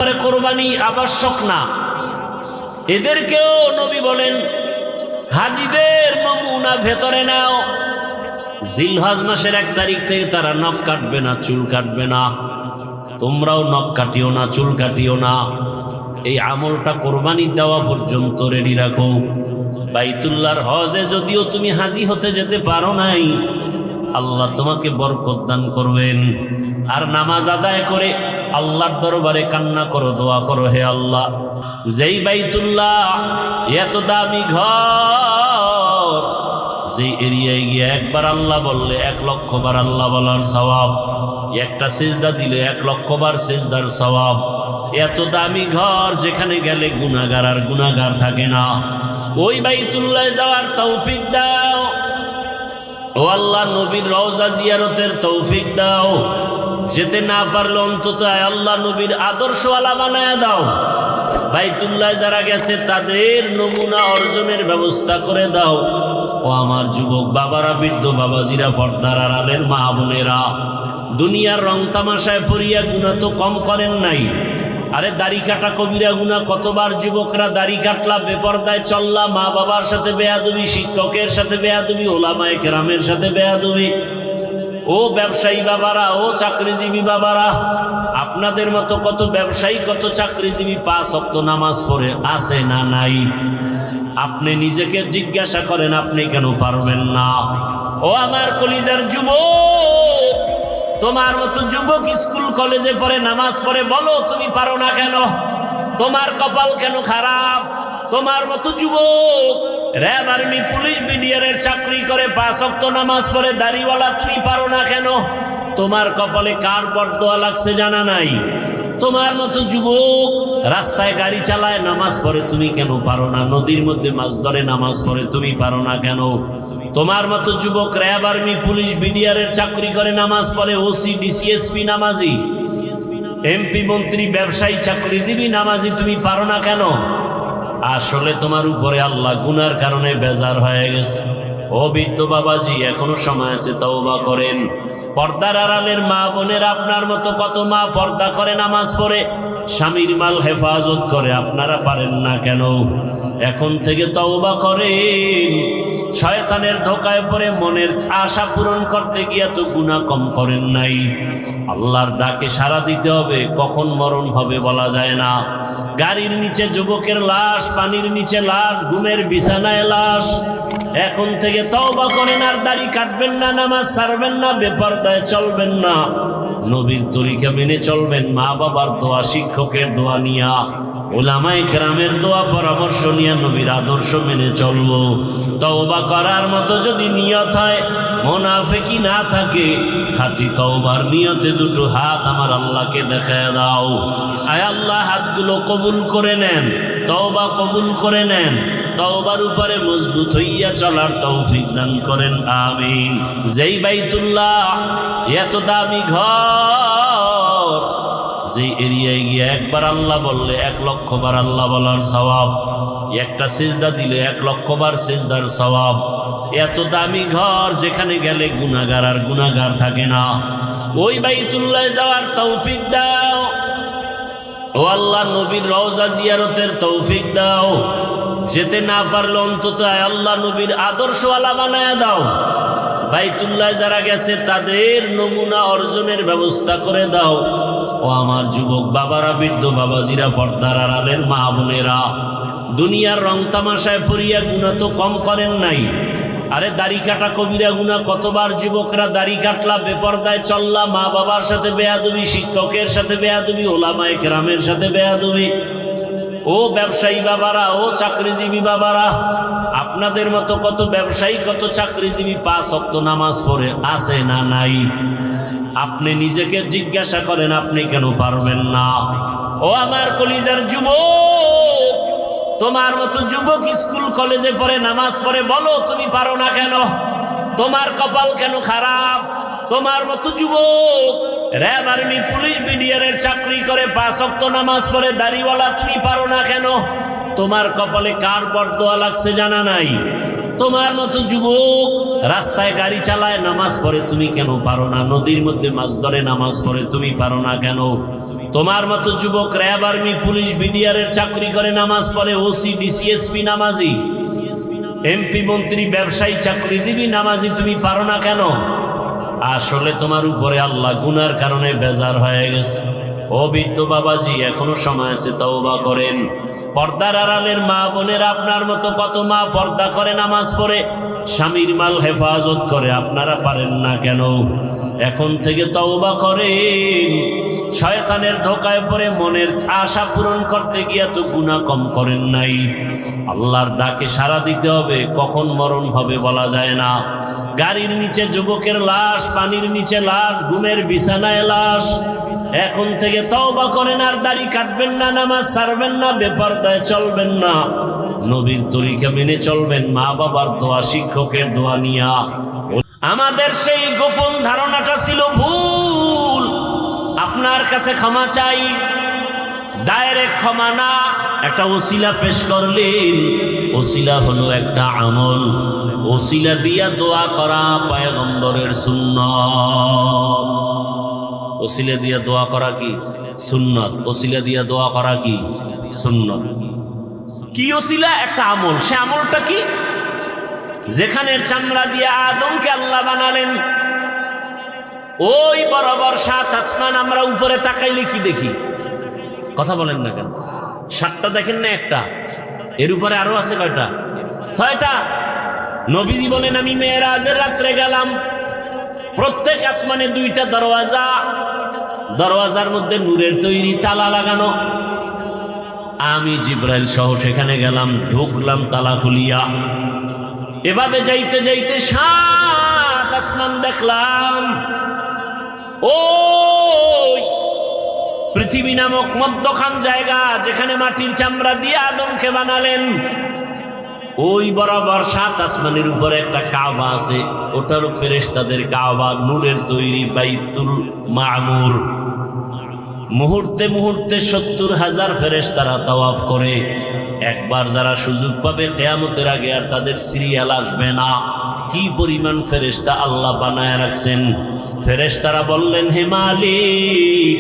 কোরবানি আবশ্যক না, এদেরকেও নবী বলেন হাজীদের নমুনা ভেতরে নাও। জিলহজ মাসের 1 তারিখ থেকে তারা নখ কাটবে না, চুল কাটবে না। তোমরাও নখ কাটিও না, চুল কাটিও না। এই আমলটা কোরবানি দেওয়া পর্যন্ত রেডি রাখো। বাইতুল্লাহর হজে যদিও তুমি হাজী হতে যেতে পারো নাই, আল্লাহ তোমাকে বরকত দান করবেন। আর নামাজ আদায় করে আল্লাহর দরবারে কান্না করো, দোয়া করো, হে আল্লাহ, যেই বাইতুল্লাহ এত দামি ঘর, যে এরিয়ায় গিয়ে একবার আল্লাহ বললে 1 লক্ষ বার আল্লাহ বলার সওয়াব, একটা সিজদা দিলে 1 লক্ষ বার সিজদার সওয়াব। এত দামি ঘর যেখানে গেলে গুনাহগার আর গুনাহগার থাকে না, ওই বাইতুল্লাহ যাওয়ার তৌফিক দাও। ও আল্লাহ, নবীর রওজা জিয়ারতের তৌফিক দাও। যেতে না পারলে অন্তত আল্লাহ নবীর আদর্শওয়ালা বানায়া দাও। বাইতুল্লাহ যারা গেছে তাদের নমুনা অর্জনের ব্যবস্থা করে দাও। ও আমার যুবক বাবারা, বৃদ্ধ বাবাজিরা, পর্দার আড়ালের মা বোনেরা, দুনিয়ার রং তামাশায় পড়িয়া গুনাহ তো কম করেন নাই। আরে দাড়ি কাটা কবিরা গুনাহ। কতবার যুবকরা দাড়ি কাটলা, বেপরদায় চললা, মা বাবার সাথে বেয়াদবি, শিক্ষকের সাথে বেয়াদবি, ওলামায়ে কেরামের সাথে বেয়াদবি। ও ব্যবসায়ী বাবারা, ও চাকরিজীবী বাবারা, আপনাদের মতো কত ব্যবসায়ী, কত চাকরিজীবী 5 ওয়াক্ত নামাজ পড়ে আছে না নাই? আপনি নিজেকে জিজ্ঞাসা করেন, আপনি কেন পারবেন না? ও আমার কলিজার যুবক, তোমার মতো যুবক স্কুল কলেজে পড়ে, নামাজ পড়ে, বলো তুমি পারো না কেন? তোমার কপাল কেন খারাপ? তোমার মতো যুবক র্যাব, আর্মি, পুলিশ, বিডিআরের চাকরি করে, 5 ওয়াক্ত নামাজ পড়ে, দাড়িওয়ালা, তুমি পারো না কেন? তোমার কপালে কার বরদোয়া লাগছে জানা নাই? তোমার মতো যুবক রাস্তায় গাড়ি চালায়, নামাজ পড়ে, তুমি কেন পারো না? নদীর মধ্যে মাছ ধরে, নামাজ পড়ে, তুমি পারো না কেন? তোমার মতো যুবক র্যাব, আর্মি, পুলিশ, বিডিআরের চাকরি করে, নামাজ পড়ে, ওসি, ডিসিএসপি নামাজি, এমপি, মন্ত্রী, ব্যবসায়ী, চাকরিজীবী নামাজি, তুমি পারো না কেন? আসলে তোমার উপরে আল্লাহ গুনার কারণে বেজার হয়ে গেছে। ও বৃদ্ধ বাবাজি, এখনো সময় আছে, তওবা করেন। পর্দার আড়ালের মা বোনের, আপনার মতো কত মা পর্দা করে, নামাজ পড়ে, স্বামীর মাল হেফাজত করে, আপনারা পারেন না কেন? এখন থেকে তওবা করেন। শয়তানের ধোকায় পড়ে মনের আশা পূরণ করতে গিয়ে তো গুনাহ কম করেন নাই। আল্লাহর ডাকে সাড়া দিতে হবে। কখন মরণ হবে বলা যায় না। গাড়ির নিচে যুবকের লাশ, পানির নিচে লাশ, ঘুমের বিছানায় লাশ। এখন থেকে তওবা করেন। আর দাড়ি কাটবেন না, নামাজ ছাড়বেন না, বেপরদায় চলবেন না, নবীর তরিকা মেনে চলবেন। মা বাবার দোয়া, শিক্ষকের দোয়া নিয়া, উলামায়ে কেরামের দোয়া পরামর্শ নিয়ে নবীর আদর্শ মেনে চলবো। তওবা করার মতো যদি নিয়ত হয়, মুনাফিকি না থাকে, খাঁটি তওবার নিয়তে 2 হাত আমার আল্লাহকে দেখায় দাও। আয় আল্লাহ, হাতগুলো কবুল করে নেন, তওবা কবুল করে নেন, তওবার উপরে মজবুত হইয়া চলার তৌফিক দান করেন, আমিন। যেই বাইতুল্লাহ এত দামি ঘর, যে এরিয়ায় গিয়ে একবার আল্লাহ বললে 1 লক্ষ বার আল্লাহ বলার সওয়াব, একটা সিজদা দিলে 1 লক্ষ বার সিজদার সওয়াব। এত দামি ঘর যেখানে গেলে গুনাহগার আর গুনাহগার থাকে না, ওই বাইতুল্লাহ যাওয়ার তৌফিক দাও। ও আল্লাহ, নবীর রওজা জিয়ারতের তৌফিক দাও। যেতে না পারলে অন্তত আল্লাহ নবীর আদর্শওয়ালা বানায়া দাও। বাইতুল্লাহ যারা গেছে তাদের নমুনা অর্জনের ব্যবস্থা করে দাও। ও আমার যুবক বাবারা, বৃদ্ধ বাবাজিরা, পর্দার আড়ালের মা বোনেরা, দুনিয়ার রং তামাশায় পড়িয়া গুনাহ তো কম করেন নাই। আরে দাড়ি কাটা কবিরা গুনাহ। কতবার যুবকরা দাড়ি কাটলা, বেপরদায় চললা, মা বাবার সাথে বেয়াদবি, শিক্ষকের সাথে বেয়াদবি, ওলামায়ে কেরামের সাথে বেয়াদবি। ও ব্যবসায়ী বাবারা, ও চাকরিজীবী বাবারা, আপনাদের মতো কত ব্যবসায়ী, কত চাকরিজীবী 5 ওয়াক্ত নামাজ পড়ে আছে না নাই? আপনি নিজেকে জিজ্ঞাসা করেন, আপনি কেন পারবেন না? ও আমার কলিজার যুবক, তোমার মতো যুবক স্কুল কলেজে পড়ে, নামাজ পড়ে, বলো তুমি পারো না কেন? তোমার কপাল কেন খারাপ? তোমার মতো যুবক র্যাব, আর্মি, পুলিশ, বিডিআরের চাকরি করে, 5 ওয়াক্ত নামাজ পড়ে, দাড়িওয়ালা, তুমি পারো না কেন? তোমার কপালে কার বরদোয়া লাগছে জানা নাই? তোমার মতো যুবক রাস্তায় গাড়ি চালায়, নামাজ পড়ে, তুমি কেন পারো না? নদীর মধ্যে মাছ ধরে, নামাজ পড়ে, তুমি পারো না কেন? তোমার মতো যুবক র্যাব, আর্মি, পুলিশ, বিডিআরের চাকরি করে, নামাজ পড়ে, ওসি, ডিসিএসপি নামাজি, এমপি, মন্ত্রী, ব্যবসায়ী, চাকরিজীবী নামাজি, তুমি পারো না কেন? আসলে তোমার উপরে আল্লাহ গুনার কারণে বেজার হয়ে গেছে। ও বৃদ্ধ বাবাজি, এখনো সময় আছে, তওবা করেন। পর্দার আড়ালের মা বোনের, আপনার মতো কত মা পর্দা করে, নামাজ পড়ে, স্বামীর মাল হেফাজত করে, আপনারা পারেন না কেন? এখন থেকে তওবা করেন। শয়তানের ধোকায় পড়ে মনের আশা পূরণ করতে গিয়া তো গুনাহ কম করেন নাই। আল্লাহর ডাকে সাড়া দিতে হবে, কখন মরণ হবে বলা যায় না। গাড়ির নিচে যুবকের লাশ, পানির নিচে লাশ, ঘুমের বিছানায় লাশ। এখন থেকে তওবা করেন, আর দাড়ি কাটবেন না, নামাজ ছাড়বেন না, বেপরদায় চলবেন না, নবীর তরিকা মেনে চলবেন, মা বাবার দোয়া, শিক্ষকের দোয়া নিয়া। আমাদের সেই গোপন ধারণাটা ছিল ভুল। আপনার কাছে ক্ষমা চাই, ডাইরেক্ট ক্ষমা না, একটা ওসিলা পেশ করলেন। ওসিলা হলো একটা আমল, ওসিলা দিয়া দোয়া করা পয়গম্বরের সুন্নাত। ওসিলা দিয়া দোয়া করা কি সুন্নাত, ওসিলা দিয়া দোয়া করা কি সুন্নাত। কি ওসিলা? একটা আমল। সে আমলটা কি? যেখানে চামড়া দিয়ে আদমকে আল্লাহ বানালেন, ওই বরাবর 7 আসমান আমরা উপরে তাকাইলে কি দেখি? কথা বলেন না কেন? 7টা দেখেন না? একটা। এর উপরে আরো আছে কয়টা? 6টা। নবীজি বলেন, আমি মেরাজের রাত্রে গেলাম, প্রত্যেক আসমানে 2টা দরওয়াজা, দরওয়াজার মধ্যে নূরের তৈরি তালা লাগানো। আমি জিব্রাইল সহ সেখানে গেলাম, ঢুকলাম তালা খুলিয়া। এভাবে যাইতে যাইতে 7 আসমান দেখলাম। ওই পৃথিবী নামক মধ্যখান জায়গা, যেখানে মাটির চামড়া দিয়ে আদমকে বানালেন, ওই বরাবর 7 আসমানের উপরে একটা কাবা আছে, ওটারও ফেরেশতাদের কাবা, নূরের তৈরি বাইতুল মামুর। মুহূর্তে মুহূর্তে 70,000 ফেরেশতারা তাওয়াফ করে। একবার যারা সুযোগ পাবে কিয়ামতের আগে আর তাদের সিরিয়াল আসবে না। কি পরিমাণ ফেরেশতা আল্লাহ বানায় রাখছেন। ফেরেশতারা বললেন, হে মালিক,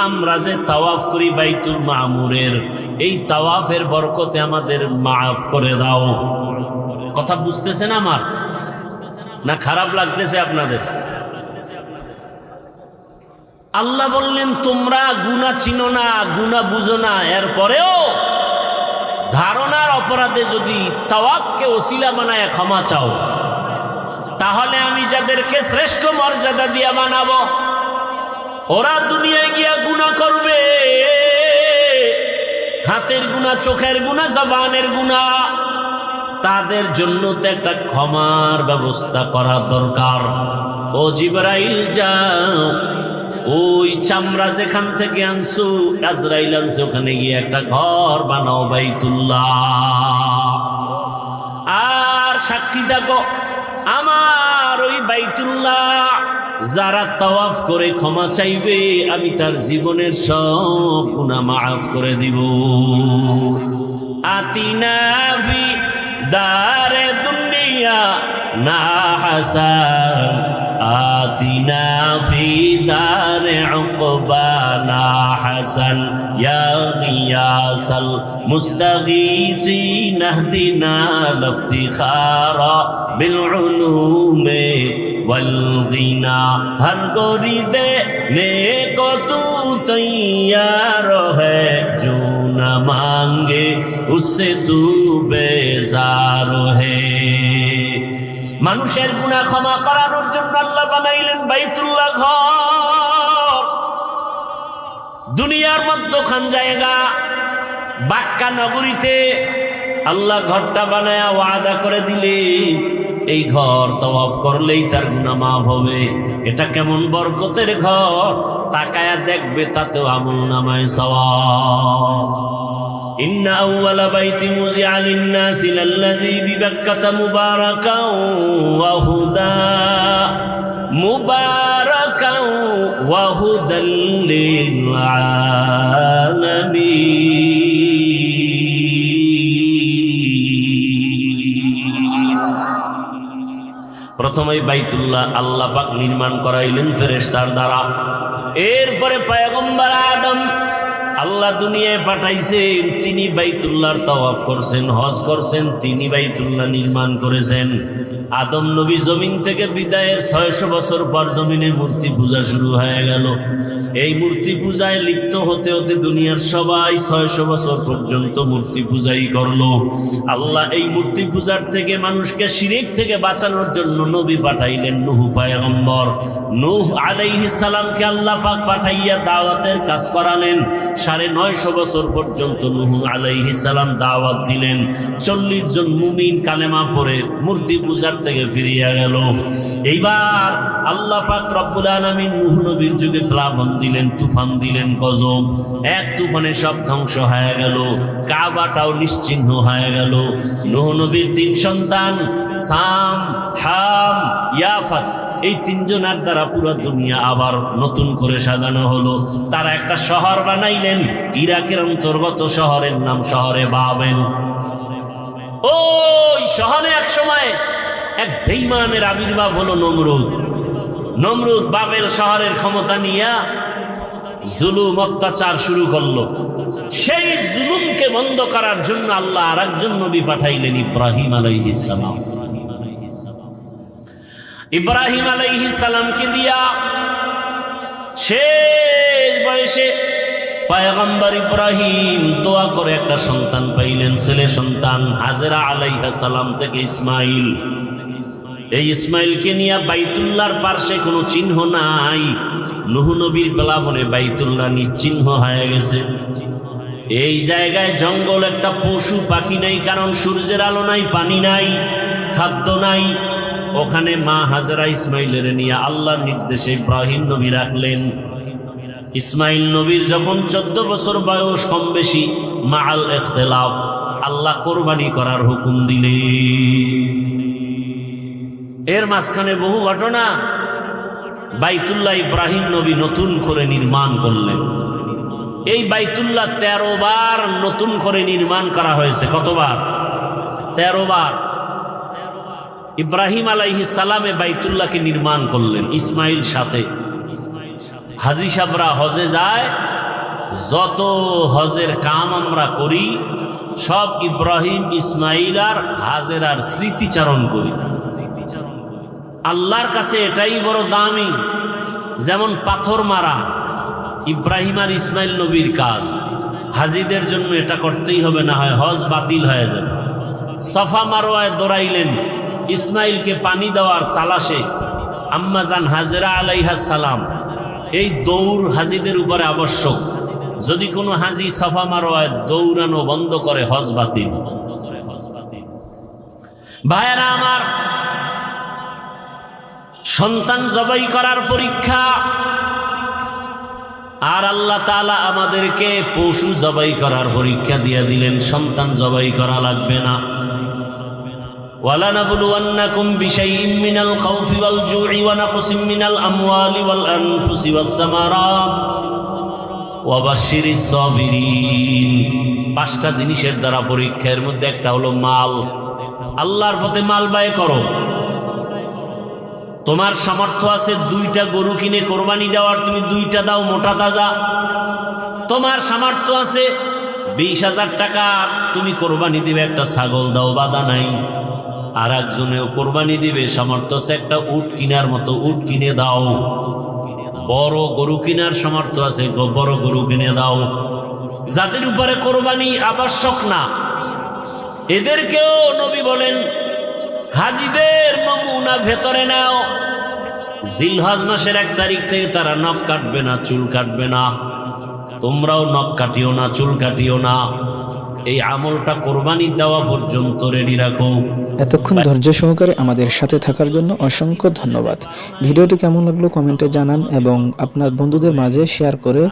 আমরা যে তাওয়াফ করি বাইতুল মামুরের, এই তাওয়াফের বরকতে আমাদের মাফ করে দাও। কথা বুঝতেছেন আমার? না খারাপ লাগতেছে আপনাদের? আল্লাহ বললেন, তোমরা গুনাহ চিনো না, গুনাহ বুঝো না, এরপরেও ধারণার অপরাধে যদি তাওয়াফকে ওসিলা বানায় ক্ষমা চাও, তাহলে আমি যাদেরকে শ্রেষ্ঠ মর্যাদা দিয়া বানাবো, ওরা দুনিয়ায় গিয়া গুনাহ করবে, হাতের গুনাহ, চোখের গুনাহ, জবানের গুনাহ, তাদের জন্য তো একটা ক্ষমার ব্যবস্থা করা দরকার। ও জিবরাইল, যাও, ওই চামড়া যেখান থেকে আনছো, আজরাইল আনছে, ওখানে গিয়ে একটা ঘর বানাও বাইতুল্লাহ। আর সাক্ষী থাকো, আমার ওই বাইতুল্লাহ যারা তাওয়াফ করে ক্ষমা চাইবে, আমি তার জীবনের সব গুনাহ মাফ করে দিব। আতিনা ফি দারে দুনিয়া না হাসান, আতিনা ফি দারে উকবানা হাসান, ইয়া গিয়াসাল মুস্তাগীসিন ইহদিনা লিফতিখারা বিল উলুমে वल गीना। हर गोरी देने को तू तैयार है, जो न मांगे उससे तू बेजार है। মানুষের গুনাহ ক্ষমা করানোর জন্য আল্লাহ বানাইলেন বাইতুল্লাহ ঘর। দুনিয়ার মধ্যখান জায়গা বাক্কা নগরীতে আল্লাহ ঘরটা বানায়া ওয়াদা করে দিলে, এই ঘর তাওয়াফ করলেই তার গুনাহ মাফ হবে। এটা কেমন বরকতের ঘর, তাকায়া দেখবে, তাতেও আমলনামায় সওয়াব। ইন্না আউওয়ালা বাইতি মুজিআ লিন-নাসি লাল্লাযী বিবাক্কাতা মুবারাকাও ওয়া হুদা, মুবারাকাও ওয়া হুদাল লিল আলামিন। প্রথমে বাইতুল্লাহ আল্লাহ পাক নির্মাণ করাইলেন ফেরেশতার দ্বারা। এরপরে পয়গম্বর আদম আল্লাহ দুনিয়ায় পাঠাইছেন, তিনি বাইতুল্লাহর তাওয়াফ করছেন, হজ করছেন, তিনি বাইতুল্লাহ নির্মাণ করেছেন। আদম নবী জমিন থেকে বিদায়ের 600 বছর পর জমিনে মূর্তি পূজা শুরু হয়ে গেল। এই মূর্তি পূজায় লিপ্ত হতে হতে দুনিয়ার সবাই 600 বছর পর্যন্ত মূর্তি পূজাই করলো। আল্লাহ এই মূর্তি পূজার থেকে মানুষকে শিরক থেকে বাঁচানোর জন্য নবী পাঠাইলেন নূহ পয়গম্বর। নূহ আলাইহিস সালামকে আল্লাহ পাক পাঠাইয়া দাওয়াতের কাজ করালেন। 950 বছর পর্যন্ত নূহ আলাইহিস সালাম দাওয়াত দিলেন। 40 জন মুমিন কালেমা পড়ে মূর্তি পূজার থেকে ফিরিয়া গেল। এইবার আল্লাহ পাক রব্বুল আলামিন নূহ নবীর যুগে প্লাবন দিলেন, তুফান দিলেন, গজব। এক তুফানে সব ধ্বংস হয়ে গেল, কাবাটাও নিশ্চিহ্ন হয়ে গেল। নূহ নবীর 3 সন্তান সাম, হাম, ইয়াফাস, এই 3 জনের দ্বারা পুরো দুনিয়া আবার নতুন করে সাজানো হলো। তারা একটা শহর বানাইলেন, ইরাকের অন্তর্গত শহরের নাম শহরে বাবেল। ওই শহরে এক সময় এক বেঈমানের আবির্ভাব হলো নমরুদ। নমরুদ বাবেল শহরের ক্ষমতা নিয়ে জুলুম অত্যাচার শুরু করলো। সেই জুলুমকে বন্ধ করার জন্য আল্লাহ আরেকজন নবী পাঠাইলেন, ইব্রাহিম আলাইহিস সালাম। ইব্রাহিম আলাইহিস সালামকে দিয়া শেষ বয়সে পয়গম্বর ইব্রাহিম দোয়া করে একটা সন্তান পাইলেন, ছেলে সন্তান। হাজেরা আলাইহিস সালাম থেকে ইসমাইল। এই ইসমাইলকে নিয়ে বাইতুল্লাহর পার্শ্বে কোনো চিহ্ন নাই। নূহ নবীর প্লাবনে বাইতুল্লাহ নিশ্চিহ্ন হয়ে গেছে। এই জায়গায় জঙ্গল, একটা পশু পাখি নাই, কারণ সূর্যের আলো নাই, পানি নাই, খাদ্য নাই। ওখানে মা হাজেরা ইসমাইলের নিয়ে আল্লাহর নির্দেশে ইব্রাহিম নবী রাখলেন। ইসমাইল নবীর যখন 14 বছর বয়স, কম বেশি মাআল ইখতিলাফ, আল্লাহ কোরবানি করার হুকুম দিলেন। এর মাঝখানে বহু ঘটনা। বাইতুল্লাহ ইব্রাহিম নবী নতুন করে নির্মাণ করলেন। এই বাইতুল্লাহ 13 বার নতুন করে নির্মাণ করা হয়েছে। কতবার? 13 বার। ইব্রাহিম আলাইহিস সালামে বাইতুল্লাহকে নির্মাণ করলেন ইসমাইল সাথে। হাজী সাহেবরা হজে যায়, যত হজের কাম আমরা করি সব ইব্রাহিম, ইসমাইল আর হাজেরার স্মৃতিচারণ করি। আল্লাহর কাছে এটাই বড় দামি। যেমন পাথর মারা ইব্রাহিম আর ইসমাইল নবীর কাজ, হাজীদের জন্য এটা করতেই হবে, না হয় হজ বাতিল হয়ে যাবে। সফা মারওয়ায় দৌড়াইলেন, ইসমাইলকে পানি দেওয়ার তালাশে আম্মাজান হাজেরা আলাইহাস সালাম। এই দৌড় হাজীদের উপরে আবশ্যক। যদি কোনো হাজী সফা মারওয়ায় দৌড়ানো বন্ধ করে, হজ বাতিল। ভাইয়েরা আমার, সন্তান জবাই করার পরীক্ষা, আর আল্লাহ তাআলা আমাদেরকে পশু জবাই করার পরীক্ষা দিয়ে দিলেন। সন্তান জবাই করা লাগবে না। ওয়ালানাবলুওয়ান্নাকুম বিশাইইম মিনাল খাউফি ওয়াল জু'i ওয়া নাকসিম মিনাল আমওয়ালি ওয়াল আনফুসি ওয়াস সামারাত ওয়া বাশশিরিস সাবিরিন। 5টা জিনিসের দ্বারা পরীক্ষার মধ্যে একটা হলো মাল। আল্লাহর পথে মাল ব্যয় করো। তোমার সামর্থ্য আছে 2টা গরু কিনে কোরবানি দেওয়ার, তুমি 2টা দাও মোটা তাজা। তোমার সামর্থ্য আছে 20,000 টাকা, তুমি কোরবানি দিবে একটা ছাগল দাও, বাধা নাই। আর একজনেও কোরবানি দিবে, সামর্থ্য আছে একটা উট কিনার মতো, উট কিনে দাও। বড় গরু কিনার সামর্থ্য আছে, বড় গরু কিনে দাও। যাদের উপরে কোরবানি আবশ্যক না, এদেরকেও নবী বলেন হাজীদের নমুনা ভেতরে নাও। জিলহজ মাসের 1 তারিখ থেকে তারা নখ কাটবে না, চুল কাটবে না। তোমরাও নখ কাটিও না, চুল কাটিও না। এই আমলটা কোরবানি দেওয়া পর্যন্ত রেডি রাখো। এতক্ষণ ধৈর্য সহকারে আমাদের সাথে থাকার জন্য অসংখ্য ধন্যবাদ। ভিডিওটি কেমন লাগলো কমেন্টে জানান এবং আপনার বন্ধুদের মাঝে শেয়ার করে